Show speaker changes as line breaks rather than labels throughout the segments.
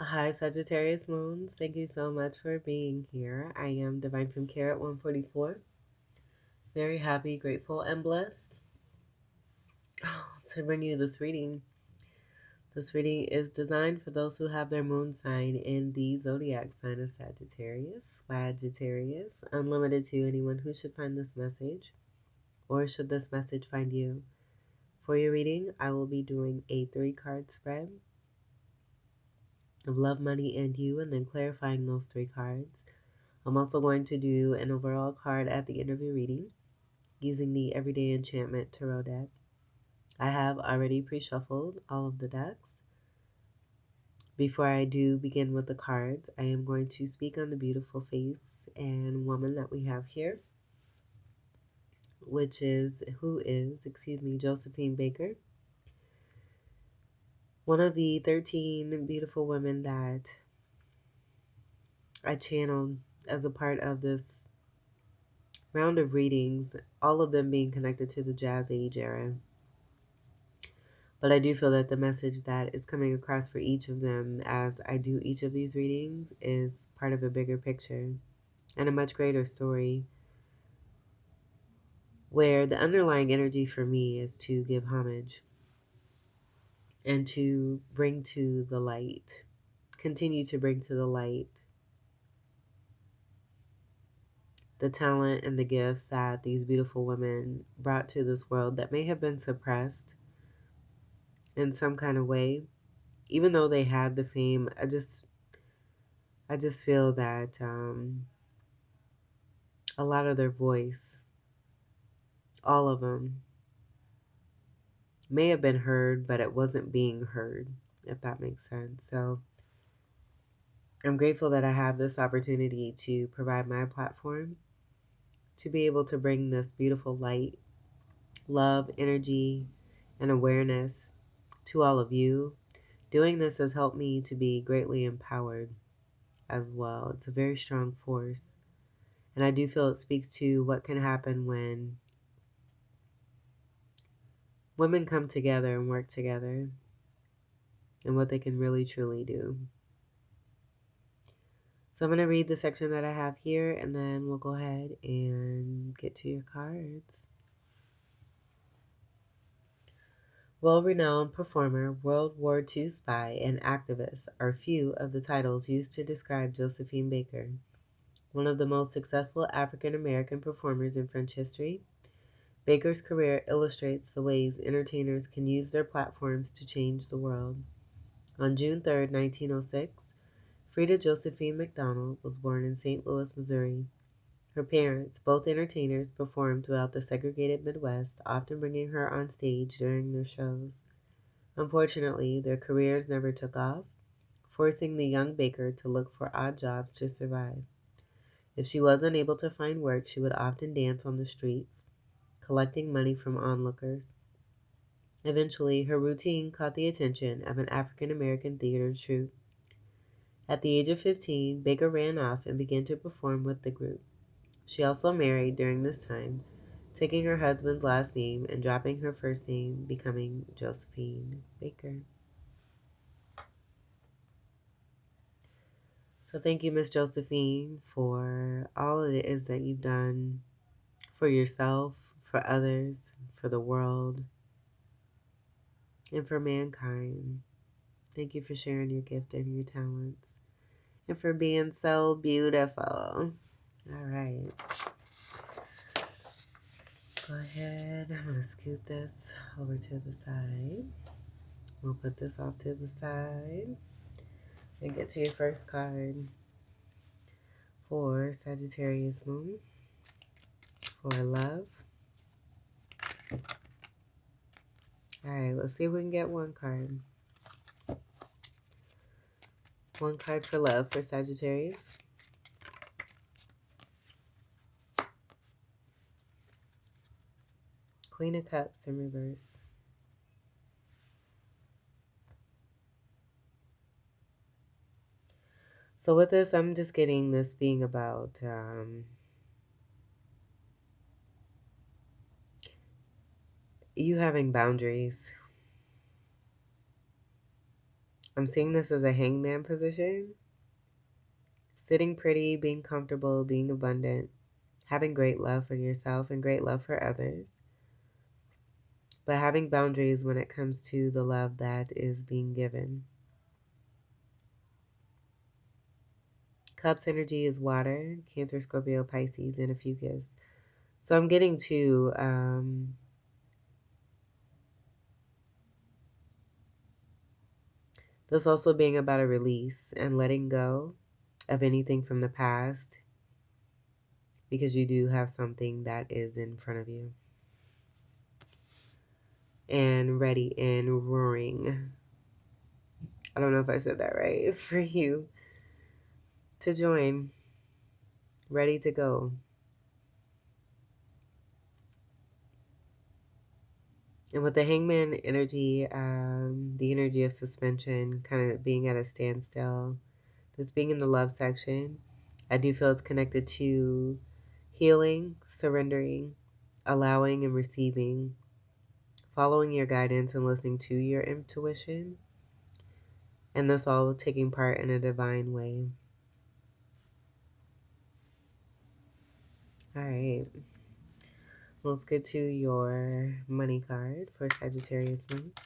Hi, Sagittarius Moons. Thank you so much for being here. I am Divine from Carrot 144. Very happy, grateful, and blessed to bring you this reading. This reading is designed for those who have their moon sign in the zodiac sign of Sagittarius, unlimited to anyone who should find this message, or should this message find you. For your reading, I will be doing a 3-card spread of love, money, and you, and then clarifying those 3 cards. I'm also going to do an overall card at the end of your reading using the Everyday Enchantment Tarot deck. I have already pre-shuffled all of the decks. Before I do begin with the cards, I am going to speak on the beautiful face and woman that we have here, who is Josephine Baker, one of the 13 beautiful women that I channeled as a part of this round of readings, all of them being connected to the Jazz Age era. But I do feel that the message that is coming across for each of them as I do each of these readings is part of a bigger picture and a much greater story, where the underlying energy for me is to give homage and to bring to the light, continue to bring to the light the talent and the gifts that these beautiful women brought to this world that may have been suppressed in some kind of way. Even though they had the fame, I just feel that a lot of their voice, all of them, may have been heard, but it wasn't being heard, if that makes sense. So I'm grateful that I have this opportunity to provide my platform to be able to bring this beautiful light, love, energy, and awareness to all of you. Doing this has helped me to be greatly empowered as well. It's a very strong force. And I do feel it speaks to what can happen when women come together and work together, and what they can really truly do. So I'm going to read the section that I have here, and then we'll go ahead and get to your cards. Well-renowned performer, World War II spy, and activist are few of the titles used to describe Josephine Baker, one of the most successful African-American performers in French history. Baker's career illustrates the ways entertainers can use their platforms to change the world. On June 3, 1906, Frida Josephine McDonald was born in St. Louis, Missouri. Her parents, both entertainers, performed throughout the segregated Midwest, often bringing her on stage during their shows. Unfortunately, their careers never took off, forcing the young Baker to look for odd jobs to survive. If she was unable to find work, she would often dance on the streets, collecting money from onlookers. Eventually, her routine caught the attention of an African-American theater troupe. At the age of 15, Baker ran off and began to perform with the group. She also married during this time, taking her husband's last name and dropping her first name, becoming Josephine Baker. So thank you, Miss Josephine, for all it is that you've done for yourself, for others, for the world, and for mankind. Thank you for sharing your gift and your talents, and for being so beautiful. All right. Go ahead. I'm going to scoot this over to the side. We'll put this off to the side and get to your first card for Sagittarius Moon for love. All right, let's see if we can get one card. One card for love for Sagittarius. Queen of Cups in reverse. So with this, I'm just getting this being about you having boundaries. I'm seeing this as a hangman position. Sitting pretty, being comfortable, being abundant, having great love for yourself and great love for others, but having boundaries when it comes to the love that is being given. Cups energy is water, Cancer, Scorpio, Pisces, and a fucus. So I'm getting to this also being about a release and letting go of anything from the past, because you do have something that is in front of you and ready and roaring. I don't know if I said that right. For you to join, ready to go. And with the hangman energy, the energy of suspension, kind of being at a standstill, this being in the love section, I do feel it's connected to healing, surrendering, allowing and receiving, following your guidance and listening to your intuition, and this all taking part in a divine way. All right. Let's get to your money card for Sagittarius month.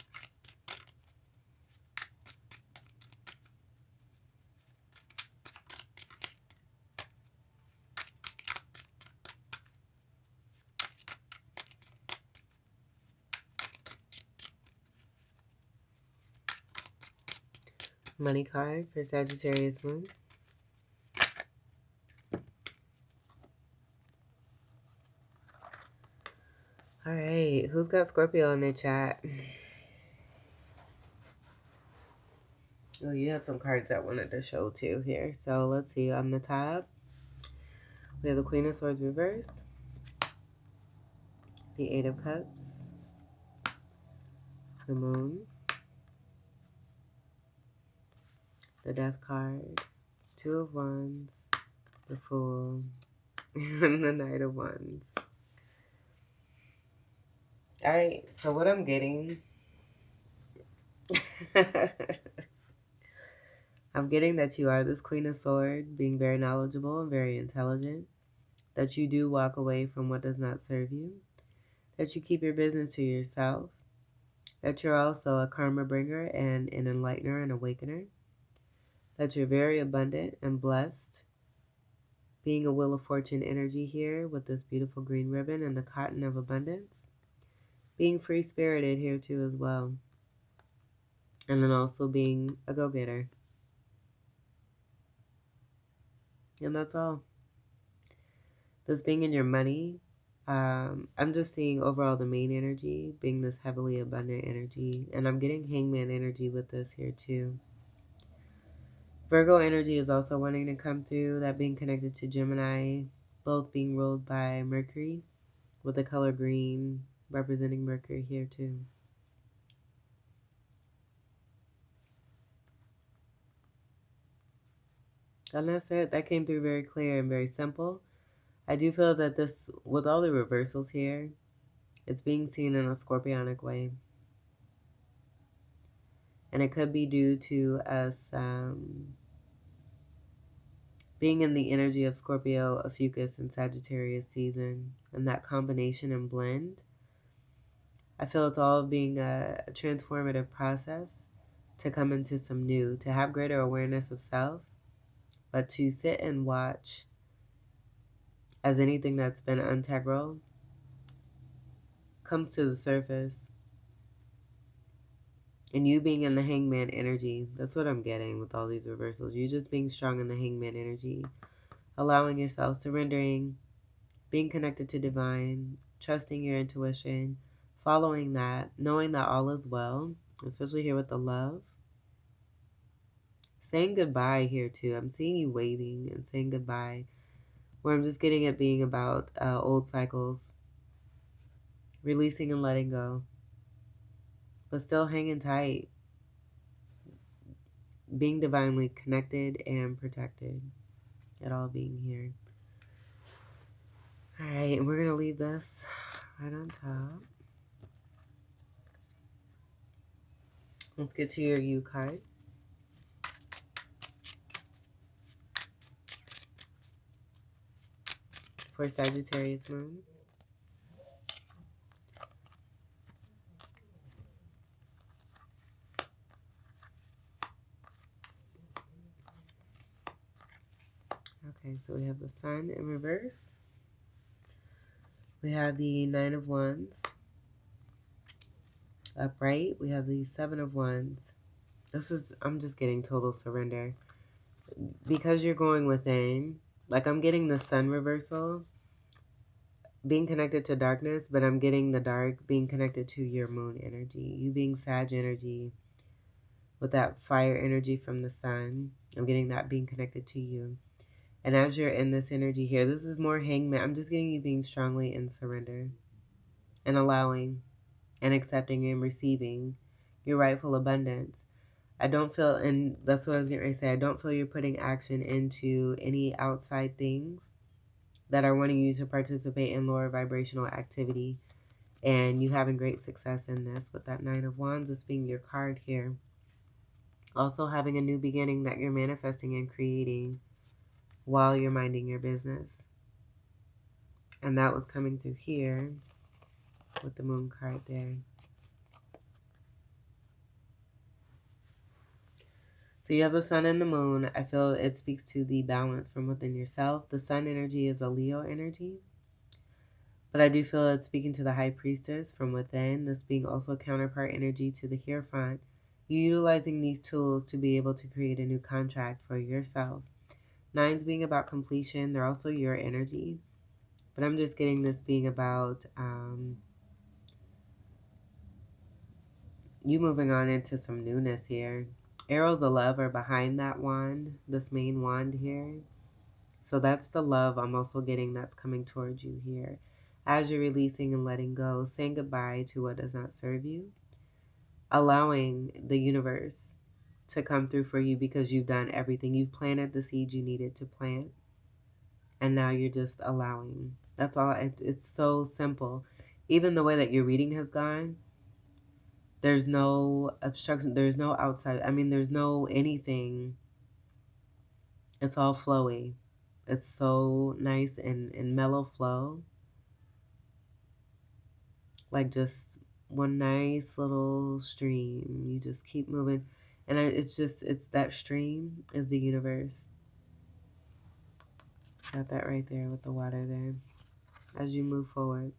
Money card for Sagittarius month. All right. Who's got Scorpio in the chat? Oh, you had some cards I wanted to show too here. So let's see. On the top, we have the Queen of Swords reverse, the Eight of Cups, the Moon, the Death card, Two of Wands, the Fool, and the Knight of Wands. All right. So what I'm getting, I'm getting that you are this Queen of Swords, being very knowledgeable and very intelligent, that you do walk away from what does not serve you, that you keep your business to yourself, that you're also a karma bringer and an enlightener and awakener, that you're very abundant and blessed, being a Wheel of Fortune energy here with this beautiful green ribbon and the cotton of abundance, being free-spirited here too as well, and then also being a go-getter. And that's all. This being in your money, I'm just seeing overall the main energy being this heavily abundant energy, and I'm getting hangman energy with this here too. Virgo energy is also wanting to come through, that being connected to Gemini, both being ruled by Mercury with the color green representing Mercury here too. And that's it. That came through very clear and very simple. I do feel that this, with all the reversals here, it's being seen in a scorpionic way. And it could be due to us being in the energy of Scorpio, Ophiuchus, and Sagittarius season, and that combination and blend. I feel it's all being a transformative process to come into some new, to have greater awareness of self, but to sit and watch as anything that's been integral comes to the surface. And you being in the hangman energy, that's what I'm getting with all these reversals. You just being strong in the hangman energy, allowing yourself, surrendering, being connected to divine, trusting your intuition, following that, knowing that all is well, especially here with the love. Saying goodbye here too. I'm seeing you waving and saying goodbye, where I'm just getting it being about old cycles, releasing and letting go, but still hanging tight, being divinely connected and protected, it all being here. All right, and we're going to leave this right on top. Let's get to your U card. for Sagittarius moon. Okay, so we have the Sun in reverse. We have the Nine of Wands. Upright, we have the Seven of Wands. I'm just getting total surrender. Because you're going within, like I'm getting the Sun reversal, being connected to darkness, but I'm getting the dark being connected to your moon energy. You being Sag energy with that fire energy from the Sun. I'm getting that being connected to you. And as you're in this energy here, this is more Hangman. I'm just getting you being strongly in surrender and allowing and accepting and receiving your rightful abundance. I don't feel, and that's what I was getting ready to say, I don't feel you're putting action into any outside things that are wanting you to participate in lower vibrational activity. And you having great success in this with that Nine of Wands, this being your card here. Also having a new beginning that you're manifesting and creating while you're minding your business. And that was coming through here with the Moon card there. So you have the Sun and the Moon. I feel it speaks to the balance from within yourself. The Sun energy is a Leo energy. But I do feel it's speaking to the High Priestess from within. This being also counterpart energy to the Hierophant. You're utilizing these tools to be able to create a new contract for yourself. Nines being about completion. They're also your energy. But I'm just getting this being about you moving on into some newness here. Arrows of love are behind that wand, this main wand here. So that's the love I'm also getting that's coming towards you here. As you're releasing and letting go, saying goodbye to what does not serve you, allowing the universe to come through for you because you've done everything. You've planted the seed you needed to plant, and now you're just allowing. That's all. It's so simple. Even the way that your reading has gone, there's no obstruction. There's no outside. I mean, there's no anything. It's all flowy. It's so nice and mellow flow. Like just one nice little stream. You just keep moving. And it's that stream is the universe. Got that right there with the water there. As you move forward.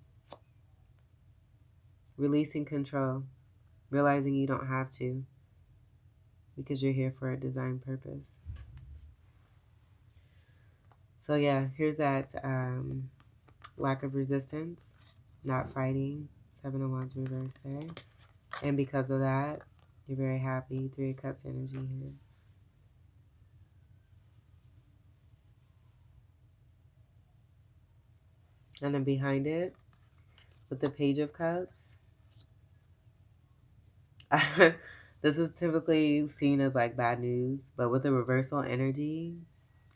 Releasing control. Realizing you don't have to. Because you're here for a design purpose. So yeah, here's that lack of resistance. Not fighting. Seven of Wands reversed there. And because of that, you're very happy. Three of Cups energy here. And then behind it, with the Page of Cups, this is typically seen as like bad news, but with the reversal energy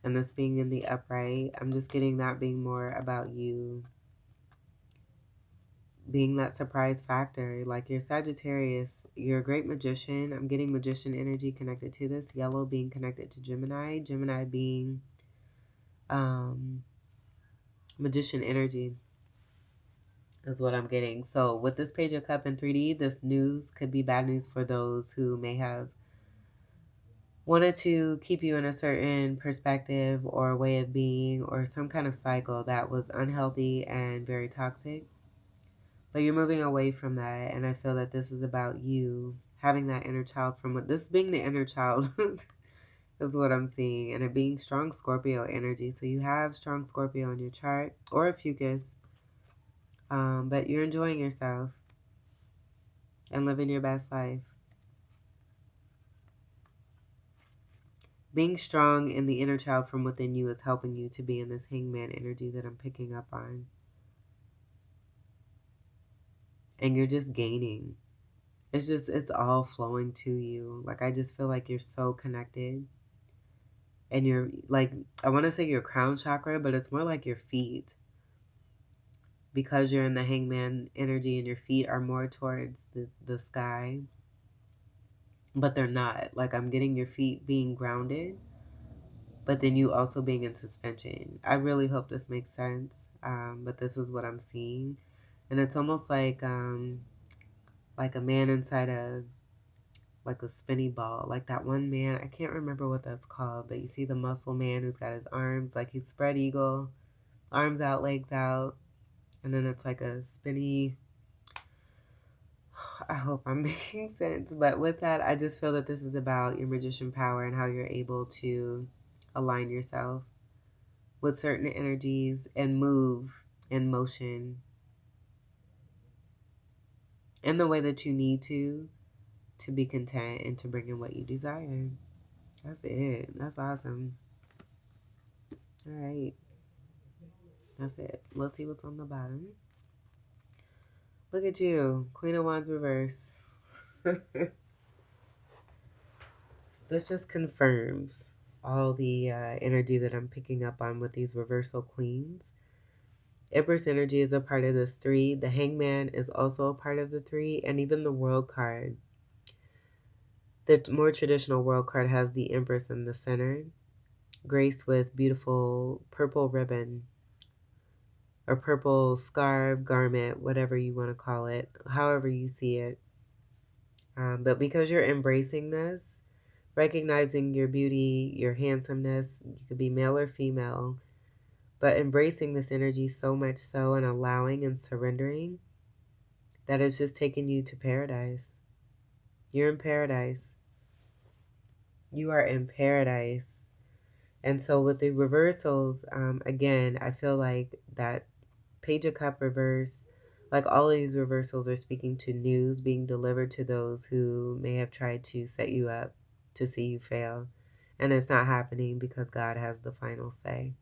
and this being in the upright, I'm just getting that being more about you being that surprise factor. Like you're Sagittarius, you're a great magician. I'm getting magician energy connected to this. Yellow being connected to Gemini. Gemini being magician energy is what I'm getting. So with this Page of Cup in 3D, this news could be bad news for those who may have wanted to keep you in a certain perspective or way of being or some kind of cycle that was unhealthy and very toxic. But you're moving away from that, and I feel that this is about you having that inner child from this being the inner child is what I'm seeing, and it being strong Scorpio energy. So you have strong Scorpio in your chart or a fucus, but you're enjoying yourself and living your best life. Being strong in the inner child from within you is helping you to be in this hangman energy that I'm picking up on. And you're just gaining. It's all flowing to you. Like, I just feel like you're so connected. And you're, like, I want to say your crown chakra, but it's more like your feet. Because you're in the hangman energy and your feet are more towards the sky. But they're not. Like, I'm getting your feet being grounded. but then you also being in suspension. I really hope this makes sense, but this is what I'm seeing. And it's almost like a man inside a like a spinny ball, like that one man. I can't remember what that's called, but you see the muscle man who's got his arms like he's spread eagle, arms out, legs out, and then it's like a spinny. I hope I'm making sense, but with that, I just feel that this is about your magician power and how you're able to align yourself with certain energies and move in motion in the way that you need to be content and to bring in what you desire. That's it. That's awesome. All right. That's it. Let's see what's on the bottom. Look at you. Queen of Wands reverse. This just confirms all the energy that I'm picking up on with these reversal queens. Empress energy is a part of this 3. The Hangman is also a part of the 3. And even the World card. The more traditional World card has the Empress in the center, graced with beautiful purple ribbon or purple scarf, garment, whatever you want to call it, however you see it. But because you're embracing this, recognizing your beauty, your handsomeness, you could be male or female, but embracing this energy so much so and allowing and surrendering that it's just taking you to paradise. You're in paradise. You are in paradise. And so with the reversals, again, I feel like that Page of Cup reverse, like all of these reversals are speaking to news being delivered to those who may have tried to set you up to see you fail. And it's not happening because God has the final say.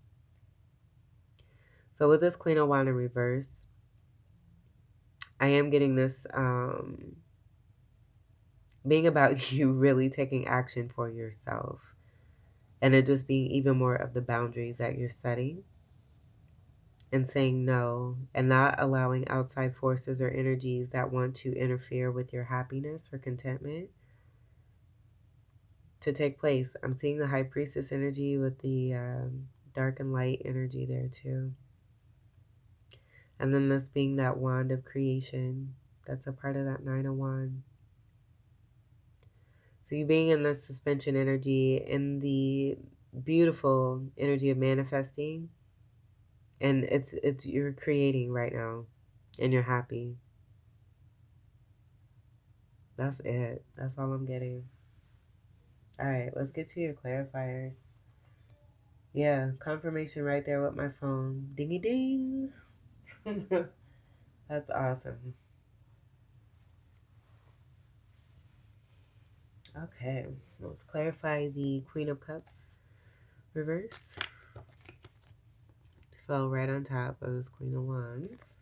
So with this Queen of Wands in reverse, I am getting this being about you really taking action for yourself. And it just being even more of the boundaries that you're setting and saying no and not allowing outside forces or energies that want to interfere with your happiness or contentment to take place. I'm seeing the High Priestess energy with the dark and light energy there too. And then this being that wand of creation, that's a part of that 9 of Wands. So you being in the suspension energy, in the beautiful energy of manifesting, and it's you're creating right now, and you're happy. That's it. That's all I'm getting. All right, let's get to your clarifiers. Yeah, confirmation right there with my phone. Dingy ding. That's awesome. Okay, let's clarify the Queen of Cups reverse. Fell right on top of this Queen of Wands.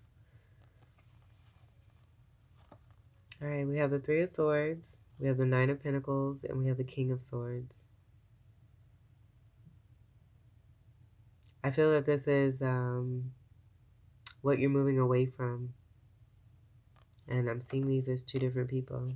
All right, we have the 3 of Swords, we have the 9 of Pentacles, and we have the King of Swords. I feel that this is what you're moving away from. And I'm seeing these as 2 different people.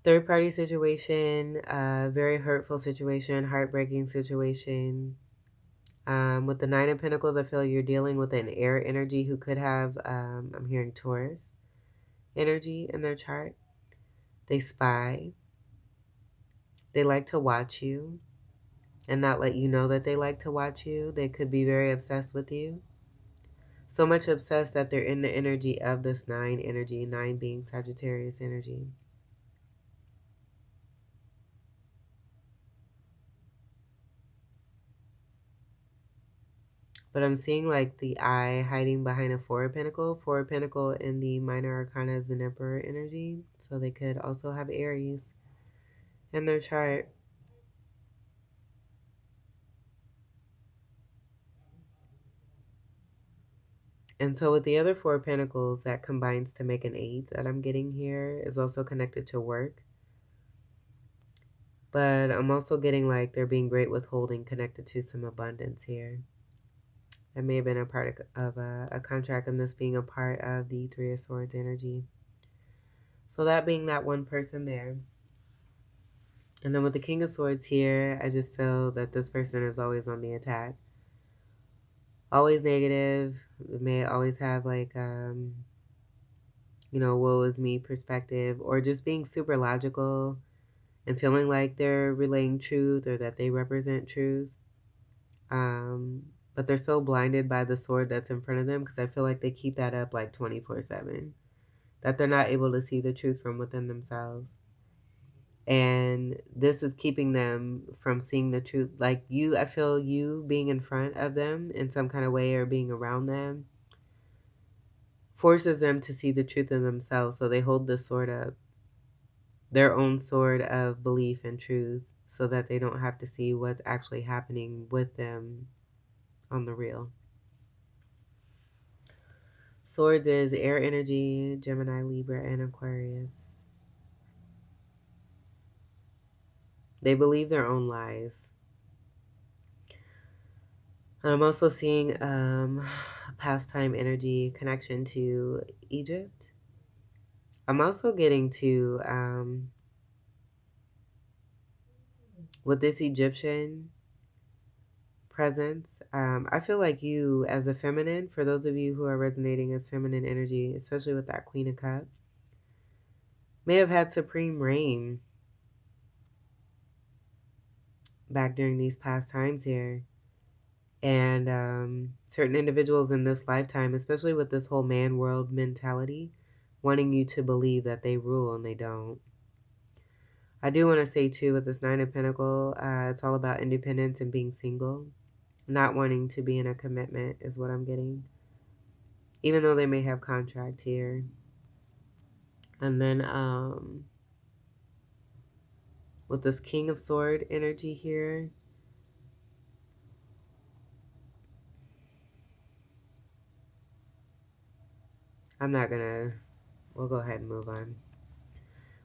Third party situation, very hurtful situation, heartbreaking situation. With the 9 of Pentacles, I feel you're dealing with an air energy who could have, I'm hearing Taurus energy in their chart. They spy. They like to watch you and not let you know that they like to watch you. They could be very obsessed with you. So much obsessed that they're in the energy of this 9 energy, 9 being Sagittarius energy. But I'm seeing like the eye hiding behind a 4 of Pentacle. 4 of Pentacle in the minor arcana is an Emperor energy. So they could also have Aries in their chart. And so with the other 4 of Pentacles, that combines to make an 8 that I'm getting here is also connected to work. But I'm also getting like they're being great withholding connected to some abundance here. That may have been a part of a contract, and this being a part of the 3 of Swords energy. So that being that one person there. And then with the King of Swords here, I just feel that this person is always on the attack. Always negative. May always have like, woe is me perspective, or just being super logical and feeling like they're relaying truth or that they represent truth. But they're so blinded by the sword that's in front of them, because I feel like they keep that up like 24/7, that they're not able to see the truth from within themselves. And this is keeping them from seeing the truth. Like you, I feel you being in front of them in some kind of way or being around them forces them to see the truth in themselves. So they hold this sword up, their own sword of belief and truth, so that they don't have to see what's actually happening with them on the real. Swords is air energy, Gemini, Libra, and Aquarius. They believe their own lies. I'm also seeing pastime energy connection to Egypt. I'm also getting to, with this Egyptian presence, I feel like you as a feminine, for those of you who are resonating as feminine energy, especially with that Queen of Cups, may have had supreme reign back during these past times here. And certain individuals in this lifetime, especially with this whole man world mentality, wanting you to believe that they rule and they don't. I do want to say too, with this Nine of Pentacles, it's all about independence and being single. Not wanting to be in a commitment is what I'm getting, even though they may have contract here. And then with this King of Sword energy here, we'll go ahead and move on.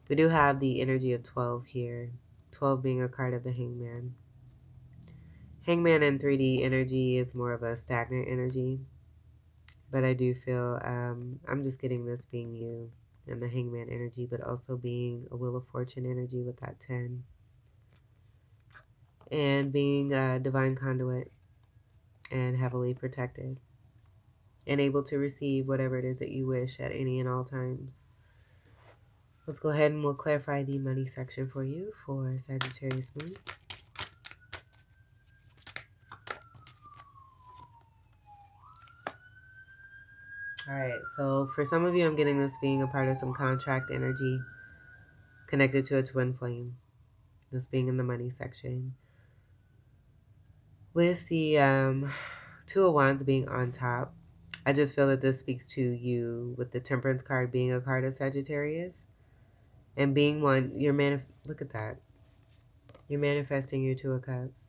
We do have the energy of 12 here, 12 being a card of the Hangman. Hangman in 3D energy is more of a stagnant energy, but I do feel, I'm just getting this being you and the Hangman energy, but also being a Wheel of Fortune energy with that 10. And being a divine conduit and heavily protected and able to receive whatever it is that you wish at any and all times. Let's go ahead and we'll clarify the money section for you for Sagittarius moon. All right, so for some of you, I'm getting this being a part of some contract energy connected to a twin flame. This being in the money section. With the Two of Wands being on top, I just feel that this speaks to you with the Temperance card being a card of Sagittarius. And being one, look at that. You're manifesting your Two of Cups.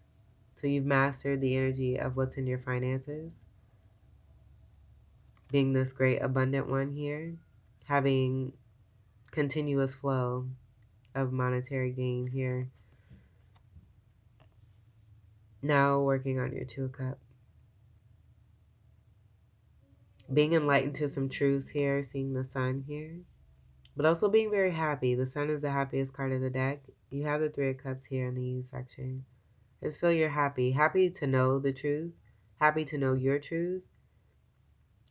So you've mastered the energy of what's in your finances. Being this great abundant one here. Having continuous flow of monetary gain here. Now working on your Two of Cups. Being enlightened to some truths here. Seeing the sun here. But also being very happy. The sun is the happiest card of the deck. You have the Three of Cups here in the U section. Just feel you're happy. Happy to know the truth. Happy to know your truth.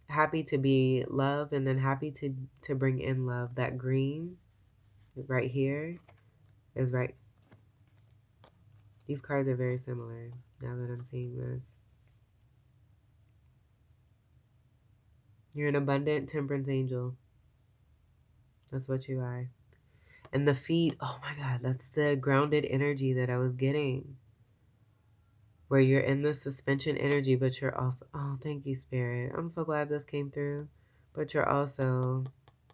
Happy to be love, and then happy to bring in love. That green right here is right. These cards are very similar now that I'm seeing this. You're an abundant temperance angel. That's what you are. And the feet, oh my God, that's the grounded energy that I was getting. Where you're in the suspension energy, but you're also, oh, thank you, Spirit. I'm so glad this came through. But you're also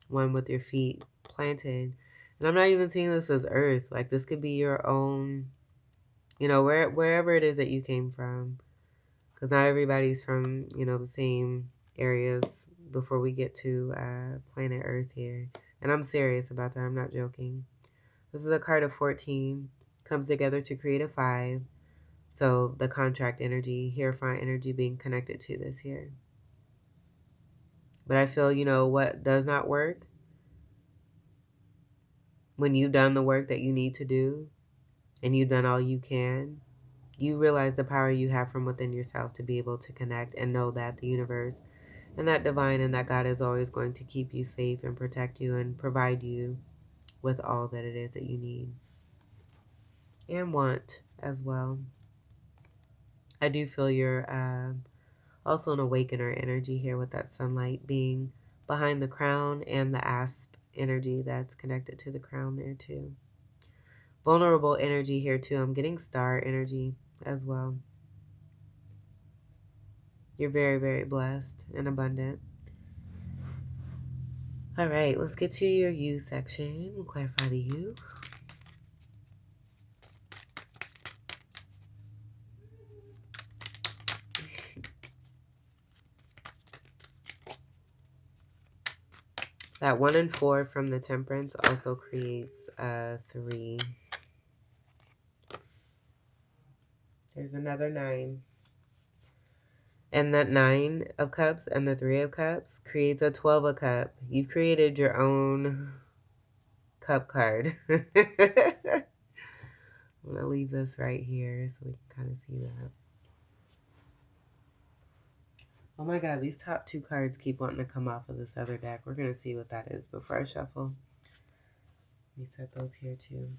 one with your feet planted. And I'm not even seeing this as earth. Like this could be your own, wherever it is that you came from. Because not everybody's from, the same areas before we get to planet Earth here. And I'm serious about that. I'm not joking. This is a card of 14. Comes together to create a 5. So the contract energy, Hierophant energy being connected to this here. But I feel, what does not work when you've done the work that you need to do and you've done all you can, you realize the power you have from within yourself to be able to connect and know that the universe and that divine and that God is always going to keep you safe and protect you and provide you with all that it is that you need and want as well. I do feel you're also an awakener energy here with that sunlight being behind the crown and the asp energy that's connected to the crown there too. Vulnerable energy here too. I'm getting star energy as well. You're very, very blessed and abundant. All right, let's get to your you section. We'll clarify the you. That 1 and 4 from the Temperance also creates a 3. There's another 9. And that 9 of Cups and the 3 of Cups creates a 12 of Cup. You've created your own cup card. I'm going to leave this right here so we can kind of see that. Oh my God, these top 2 cards keep wanting to come off of this other deck. We're going to see what that is before I shuffle. Let me set those here too.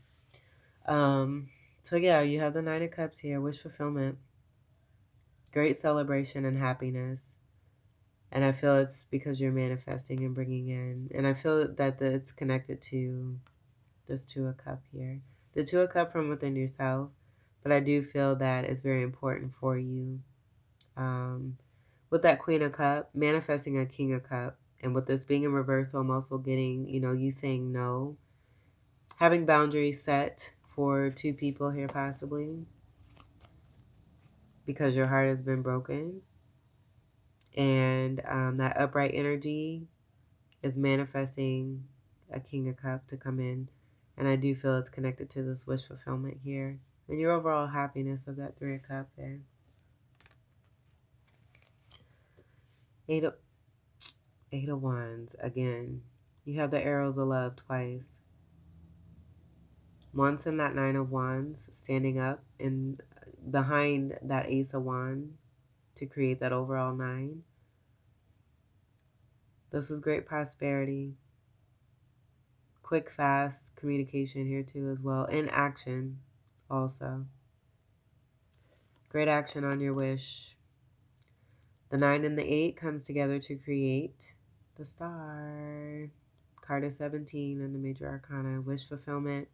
So yeah, you have the 9 of Cups here. Wish fulfillment. Great celebration and happiness. And I feel it's because you're manifesting and bringing in. And I feel that it's connected to this 2 of Cup here. The 2 of Cup from within yourself. But I do feel that it's very important for you. With that Queen of Cup, manifesting a King of Cup. And with this being in reversal, I'm also getting, you saying no. Having boundaries set for 2 people here possibly. Because your heart has been broken. And that upright energy is manifesting a King of Cup to come in. And I do feel it's connected to this wish fulfillment here. And your overall happiness of that 3 of Cup there. 8 of Wands, again. You have the arrows of love twice. Once in that 9 of Wands, standing up and behind that Ace of Wands to create that overall 9. This is great prosperity. Quick, fast communication here too as well. In action also. Great action on your wish. The 9 and the 8 comes together to create the Star. Card of 17 in the Major Arcana. Wish fulfillment.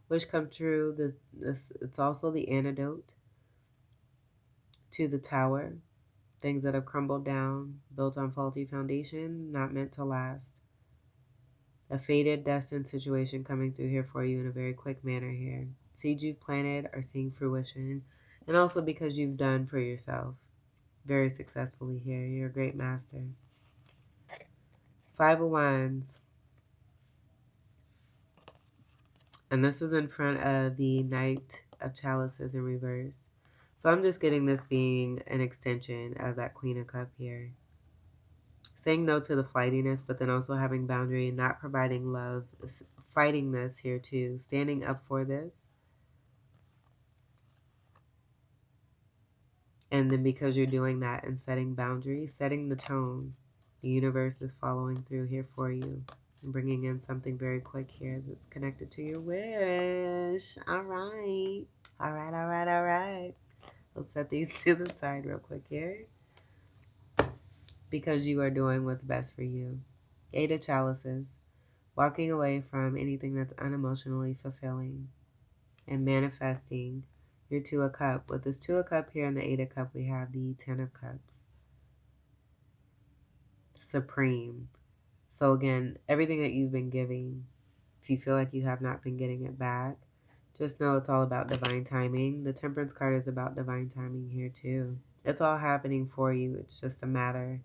Wish come true. It's also the antidote to the Tower. Things that have crumbled down, built on faulty foundation, not meant to last. A fated, destined situation coming through here for you in a very quick manner here. Seeds you've planted are seeing fruition. And also because you've done for yourself very successfully here. You're a great master. 5 of Wands. And this is in front of the Knight of Chalices in reverse. So I'm just getting this being an extension of that Queen of Cup here. Saying no to the flightiness, but then also having boundary and not providing love. Fighting this here too. Standing up for this. And then because you're doing that and setting boundaries, setting the tone, the universe is following through here for you. And bringing in something very quick here that's connected to your wish. All right. All right, all right, all right. Let's set these to the side real quick here. Because you are doing what's best for you. 8 of Chalices. Walking away from anything that's unemotionally fulfilling. And manifesting your 2 of Cup. With this 2 of Cup here and the 8 of Cup, we have the 10 of Cups. Supreme. So again, everything that you've been giving, if you feel like you have not been getting it back, just know it's all about divine timing. The Temperance card is about divine timing here too. It's all happening for you. It's just a matter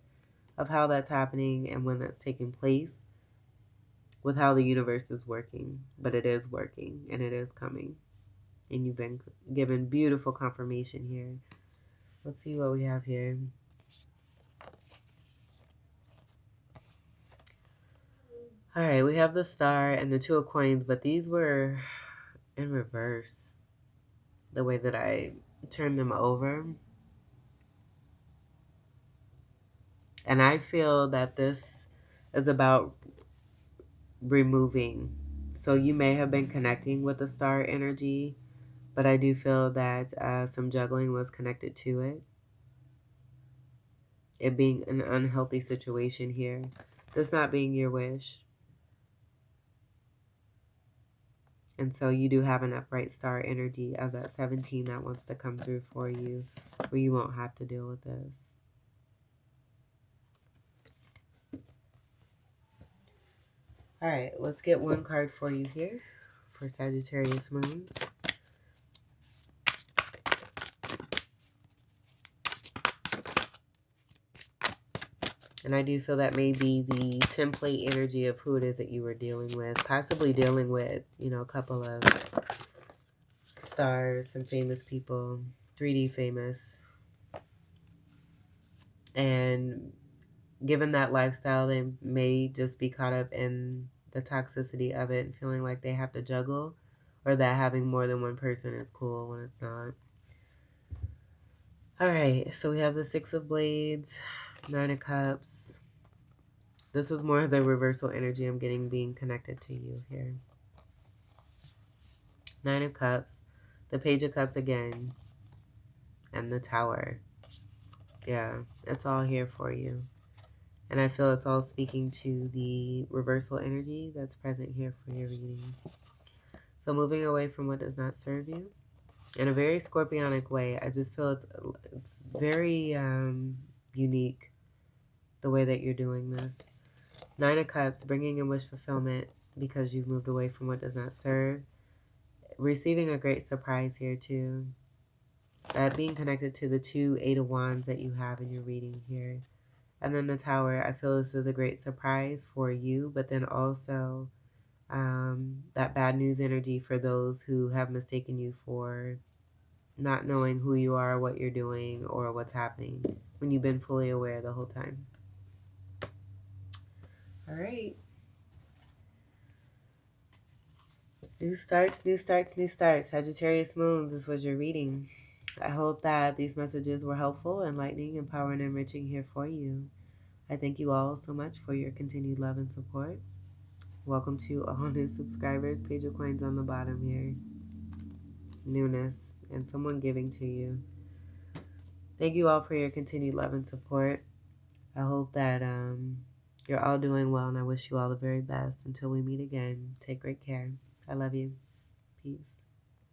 of how that's happening and when that's taking place with how the universe is working. But it is working and it is coming. And you've been given beautiful confirmation here. Let's see what we have here. All right, we have the Star and the Two of Coins, but these were in reverse, the way that I turned them over. And I feel that this is about removing. So you may have been connecting with the Star energy, but I do feel that some juggling was connected to it. It being an unhealthy situation here. This not being your wish. And so you do have an upright star energy of that 17 that wants to come through for you, where you won't have to deal with this. All right, let's get one card for you here for Sagittarius moons. And I do feel that may be the template energy of who it is that you were dealing with. Possibly dealing with, a couple of stars, some famous people, 3D famous. And given that lifestyle, they may just be caught up in the toxicity of it and feeling like they have to juggle, or that having more than one person is cool when it's not. All right, so we have the Six of Blades, Nine of Cups. This is more of the reversal energy I'm getting being connected to you here. Nine of Cups, the Page of Cups again, and the Tower. Yeah, it's all here for you. And I feel it's all speaking to the reversal energy that's present here for your reading. So moving away from what does not serve you in a very scorpionic way. I just feel it's very unique the way that you're doing this. Nine of Cups, bringing in wish fulfillment because you've moved away from what does not serve. Receiving a great surprise here too. Being connected to the two Eight of Wands that you have in your reading here. And then the Tower, I feel this is a great surprise for you, but then also that bad news energy for those who have mistaken you for not knowing who you are, what you're doing, or what's happening when you've been fully aware the whole time. All right. New starts, new starts, new starts. Sagittarius moons, this was your reading. I hope that these messages were helpful, enlightening, empowering, and enriching here for you. I thank you all so much for your continued love and support. Welcome to all new subscribers. Page of Coins on the bottom here. Newness and someone giving to you. Thank you all for your continued love and support. I hope that you're all doing well, and I wish you all the very best. Until we meet again, take great care. I love you. Peace.